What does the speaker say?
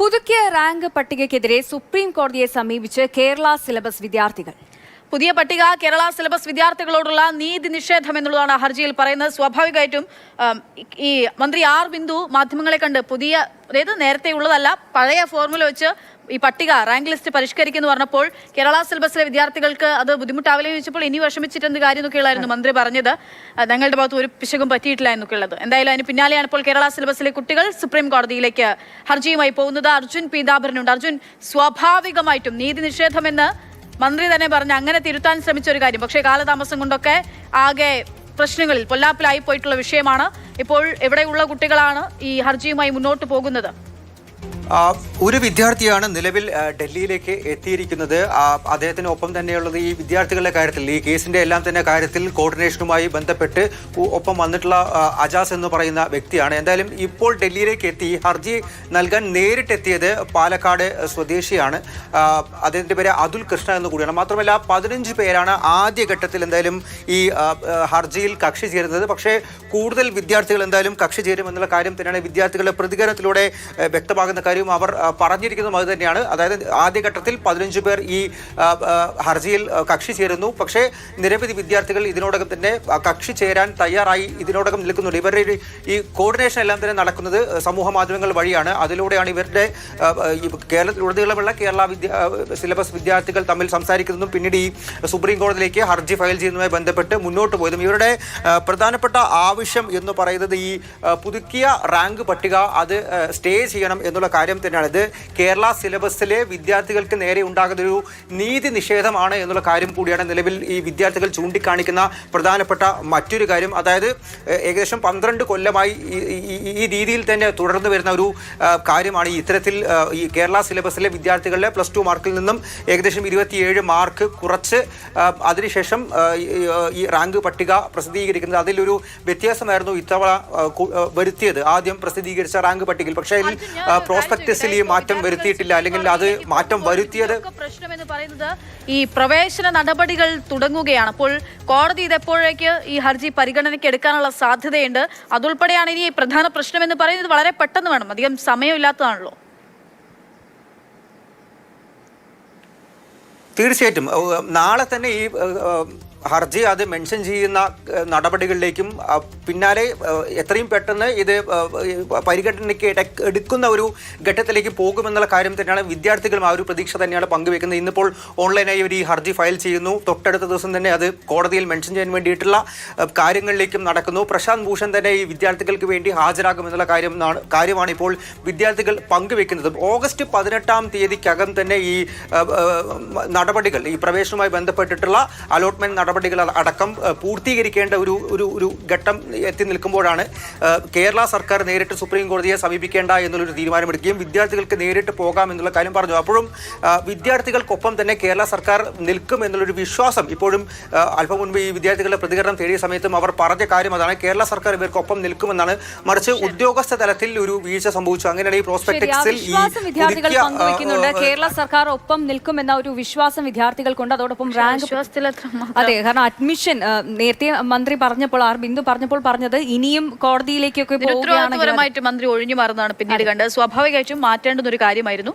പുതുക്കിയ rank പട്ടികയ്ക്കെതിരെ supreme കോടതിയെ സമീപിച്ച് കേരള സിലബസ് വിദ്യാർത്ഥികൾ. പുതിയ പട്ടിക കേരള സിലബസ് വിദ്യാർത്ഥികളോടുള്ള നീതി നിഷേധം എന്നുള്ളതാണ് ഹർജിയിൽ പറയുന്നത്. സ്വാഭാവികമായിട്ടും ഈ മന്ത്രി ആർ ബിന്ദു മാധ്യമങ്ങളെ കണ്ട് അതായത് നേരത്തെ ഉള്ളതല്ല, പഴയ ഫോർമുല വെച്ച് ഈ പട്ടിക റാങ്ക് ലിസ്റ്റ് പരിഷ്കരിക്കുന്നു പറഞ്ഞപ്പോൾ കേരള സിലബസിലെ വിദ്യാർത്ഥികൾക്ക് അത് ബുദ്ധിമുട്ടാവില്ല ചോദിച്ചപ്പോൾ ഇനി വിഷമിച്ചിട്ട് എന്ത് കാര്യം എന്നൊക്കെയുള്ളായിരുന്നു മന്ത്രി പറഞ്ഞത്. ഞങ്ങളുടെ ഭാഗത്ത് ഒരു പിശകും പറ്റിയിട്ടില്ല എന്നൊക്കെയുള്ളത്. എന്തായാലും അതിന് പിന്നാലെയാണ് ഇപ്പോൾ കേരള സിലബസിലെ കുട്ടികൾ സുപ്രീം കോടതിയിലേക്ക് ഹർജിയുമായി പോകുന്നത്. അർജുൻ പീതാംബരനുണ്ട്. അർജുൻ, സ്വാഭാവികമായിട്ടും നീതി നിഷേധമെന്ന് മന്ത്രി തന്നെ പറഞ്ഞ് അങ്ങനെ തിരുത്താൻ ശ്രമിച്ച ഒരു കാര്യം, പക്ഷേ കാലതാമസം കൊണ്ടൊക്കെ ആകെ പ്രശ്നങ്ങളിൽ പൊല്ലാപ്പിലായി പോയിട്ടുള്ള വിഷയമാണ്. ഇപ്പോൾ എവിടെയുള്ള കുട്ടികളാണ് ഈ ഹർജിയുമായി മുന്നോട്ട് പോകുന്നത്? ഒരു വിദ്യാർത്ഥിയാണ് നിലവിൽ ഡൽഹിയിലേക്ക് എത്തിയിരിക്കുന്നത്. അദ്ദേഹത്തിനൊപ്പം തന്നെയുള്ളത് ഈ വിദ്യാർത്ഥികളുടെ കാര്യത്തിൽ, ഈ കേസിന്റെ എല്ലാം തന്നെ കാര്യത്തിൽ കോർഡിനേഷനുമായി ബന്ധപ്പെട്ട് ഒപ്പം വന്നിട്ടുള്ള അജാസ് എന്ന് പറയുന്ന വ്യക്തിയാണ്. എന്തായാലും ഇപ്പോൾ ഡൽഹിയിലേക്ക് എത്തി ഹർജി നൽകാൻ നേരിട്ടെത്തിയത് പാലക്കാട് സ്വദേശിയാണ്. അദ്ദേഹത്തിന്റെ പേര് അതുൽ കൃഷ്ണ എന്ന് കൂടിയാണ്. മാത്രമല്ല 15 പേരാണ് ആദ്യഘട്ടത്തിൽ എന്തായാലും ഈ ഹർജിയിൽ കക്ഷി ചേരുന്നത്. പക്ഷേ കൂടുതൽ വിദ്യാർത്ഥികൾ എന്തായാലും കക്ഷി ചേരുമെന്നുള്ള കാര്യം തന്നെയാണ് വിദ്യാർത്ഥികളുടെ പ്രതികരണത്തിലൂടെ വ്യക്തമാകുന്ന കാര്യം. അവർ പറഞ്ഞിരിക്കുന്നതും അത് തന്നെയാണ്. അതായത് ആദ്യഘട്ടത്തിൽ 15 പേർ ഈ ഹർജിയിൽ കക്ഷി ചേരുന്നു. പക്ഷേ നിരവധി വിദ്യാർത്ഥികൾ ഇതിനോടകം തന്നെ കക്ഷി ചേരാൻ തയ്യാറായി ഇതിനോടകം നിൽക്കുന്നുണ്ട്. ഇവരുടെ ഈ കോർഡിനേഷൻ എല്ലാം തന്നെ നടക്കുന്നത് സമൂഹ മാധ്യമങ്ങൾ വഴിയാണ്. അതിലൂടെയാണ് ഇവരുടെ കേരളത്തിലുടനീളമുള്ള കേരള സിലബസ് വിദ്യാർത്ഥികൾ തമ്മിൽ സംസാരിക്കുന്നതും പിന്നീട് ഈ സുപ്രീം കോടതിയിലേക്ക് ഹർജി ഫയൽ ചെയ്യുന്നതുമായി ബന്ധപ്പെട്ട് മുന്നോട്ട് പോയതും. ഇവരുടെ പ്രധാനപ്പെട്ട ആവശ്യം എന്ന് പറയുന്നത് ഈ പുതുക്കിയ റാങ്ക് പട്ടിക അത് സ്റ്റേ ചെയ്യണം എന്നുള്ള കാര്യം തന്നെയാണ്. ഇത് കേരള സിലബസിലെ വിദ്യാർത്ഥികൾക്ക് നേരെ ഉണ്ടാകുന്നൊരു നീതി നിഷേധമാണ് എന്നുള്ള കാര്യം കൂടിയാണ് നിലവിൽ ഈ വിദ്യാർത്ഥികൾ ചൂണ്ടിക്കാണിക്കുന്ന പ്രധാനപ്പെട്ട മറ്റൊരു കാര്യം. അതായത് ഏകദേശം 12 കൊല്ലമായി ഈ രീതിയിൽ തന്നെ തുടർന്നു വരുന്ന ഒരു കാര്യമാണ്. ഇത്തരത്തിൽ ഈ കേരള സിലബസിലെ വിദ്യാർത്ഥികളുടെ +2 മാർക്കിൽ നിന്നും ഏകദേശം 27 മാർക്ക് കുറച്ച് അതിനുശേഷം ഈ റാങ്ക് പട്ടിക പ്രസിദ്ധീകരിക്കുന്നത്. അതിലൊരു വ്യത്യാസമായിരുന്നു ഇത്തവണ വരുത്തിയത്. ആദ്യം പ്രസിദ്ധീകരിച്ച റാങ്ക് പട്ടികയിൽ പക്ഷേ പ്രോസ്പെക്ടസിൽ ഈ മാറ്റം വരുത്തിയിട്ടില്ല, അല്ലെങ്കിൽ അത് മാറ്റം വരുത്തിയത്. പ്രശ്നം എന്ന് പറയുന്നത് ഈ പ്രവേശന നടപടികൾ തുടങ്ങുകയാണ്. അപ്പോൾ കോടതി ഇതെപ്പോഴേക്ക് ഈ ഹർജി പരിഗണനയ്ക്ക് എടുക്കാനുള്ള സാധ്യതയുണ്ട്? അതുൾപ്പെടെയാണ് ഇനി പ്രധാന പ്രശ്നം എന്ന് പറയുന്നത്. വളരെ പെട്ടെന്ന് വേണം, അധികം സമയമില്ലാത്തതാണല്ലോ. തീർച്ചയായിട്ടും നാളെ തന്നെ ഈ ഹർജി അത് മെൻഷൻ ചെയ്യുന്ന നടപടികളിലേക്കും പിന്നാലെ എത്രയും പെട്ടെന്ന് ഇത് പരിഗണനയ്ക്ക് എടുക്കുന്ന ഒരു ഘട്ടത്തിലേക്ക് പോകുമെന്നുള്ള കാര്യം തന്നെയാണ് വിദ്യാർത്ഥികളും ആ ഒരു പ്രതീക്ഷ തന്നെയാണ് പങ്കുവെക്കുന്നത്. ഇന്നിപ്പോൾ ഓൺലൈനായി ഒരു ഈ ഹർജി ഫയൽ ചെയ്യുന്നു. തൊട്ടടുത്ത ദിവസം തന്നെ അത് കോടതിയിൽ മെൻഷൻ ചെയ്യാൻ വേണ്ടിയിട്ടുള്ള കാര്യങ്ങളിലേക്കും നടക്കുന്നു. പ്രശാന്ത് ഭൂഷൺ തന്നെ ഈ വിദ്യാർത്ഥികൾക്ക് വേണ്ടി ഹാജരാകുമെന്നുള്ള കാര്യമാണ് ഇപ്പോൾ വിദ്യാർത്ഥികൾ പങ്കുവെക്കുന്നത്. ഓഗസ്റ്റ് 18-ാം തീയതിക്കകം തന്നെ ഈ നടപടികൾ, ഈ പ്രവേശനവുമായി ബന്ധപ്പെട്ടിട്ടുള്ള അലോട്ട്മെന്റ് നടപടികൾ അടക്കം പൂർത്തീകരിക്കേണ്ട ഒരു ഘട്ടം എത്തി നിൽക്കുമ്പോഴാണ് കേരള സർക്കാർ നേരിട്ട് സുപ്രീം കോടതിയെ സമീപിക്കേണ്ട എന്നുള്ളൊരു തീരുമാനമെടുക്കുകയും വിദ്യാർത്ഥികൾക്ക് നേരിട്ട് പോകാം എന്നുള്ള കാര്യം പറഞ്ഞു. അപ്പോഴും വിദ്യാർത്ഥികൾക്കൊപ്പം തന്നെ കേരള സർക്കാർ നിൽക്കും എന്നുള്ളൊരു വിശ്വാസം ഇപ്പോഴും അല്പം മുൻപ് ഈ വിദ്യാർത്ഥികളുടെ പ്രതികരണം തേടിയ സമയത്തും അവർ പറഞ്ഞ കാര്യം അതാണ്. കേരള സർക്കാർ ഇവർക്കൊപ്പം നിൽക്കുമെന്നാണ്. മറിച്ച് ഉദ്യോഗസ്ഥ തലത്തിൽ ഒരു വീഴ്ച സംഭവിച്ചു. അങ്ങനെയാണ് ഈ പ്രോസ്പെക്ടസിൽ കേരള സർക്കാർ ഒപ്പം നിൽക്കുമെന്ന ഒരു വിശ്വാസം വിദ്യാർത്ഥികൾക്കുണ്ട്. അതോടൊപ്പം റാങ്ക്, അതെ, കാരണം അഡ്മിഷൻ നേരത്തെ മന്ത്രി പറഞ്ഞപ്പോൾ, ആർ ബിന്ദു പറഞ്ഞപ്പോൾ പറഞ്ഞത് ഇനിയും കോടതിയിലേക്കൊക്കെ ഉത്തരവാദിത്തപരമായിട്ട് മന്ത്രി ഒഴിഞ്ഞു മാറുന്നതാണ് പിന്നീട് കണ്ടത്. സ്വാഭാവികമായിട്ടും മാറ്റേണ്ടുന്ന ഒരു കാര്യമായിരുന്നു.